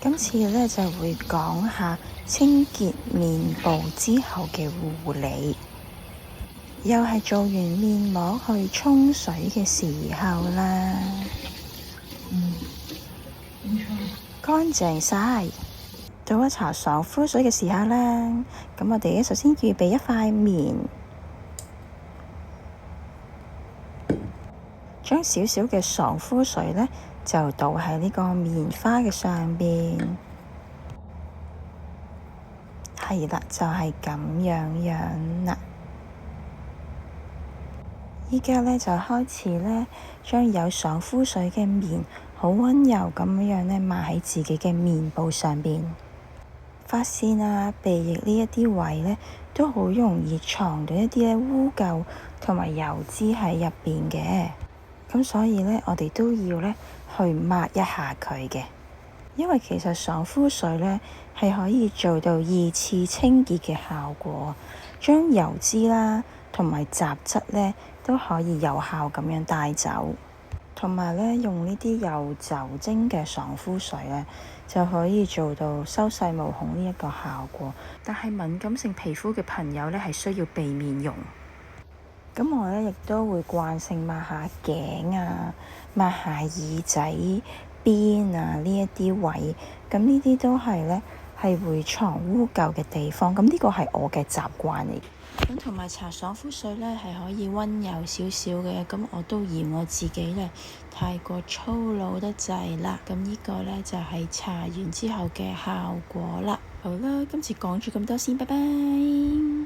今次呢就會講下清潔面部之後嘅護理，又係做完面膜去沖水嘅時候啦。乾淨晒，到咗搽爽膚水嘅時候啦。咁我哋首先預備一塊面，將少少嘅爽膚水呢就倒喺呢個棉花嘅上邊。係啦，就係咁樣啦。依家呢就開始呢，將有爽膚水嘅面好溫柔咁樣呢抹喺自己嘅面部上邊。髮線啊、鼻翼呢一啲位呢，都好容易藏到一啲呢污垢同埋油脂喺入邊嘅。咁所以呢，我哋都要呢去抹一下佢嘅。因為其實爽膚水呢係可以做到二次清潔嘅效果，將油脂啦同埋雜質呢都可以有效咁樣帶走，同埋呢用呢啲有酒精嘅爽膚水呢就可以做到收細毛孔呢一個效果。但係敏感性皮膚嘅朋友呢係需要避免用。咁我呢亦都會慣性抹下頸啊，抹下耳仔邊啊呢一啲位，咁呢啲都係呢係會藏污垢嘅地方，咁呢個係我嘅習慣嚟。咁同埋搽爽膚水呢係可以溫柔少少嘅，咁我都嫌我自己呢太過粗魯得滯啦，咁呢個呢就係搽完之後嘅效果啦。好啦，今次講住咁多先，拜拜。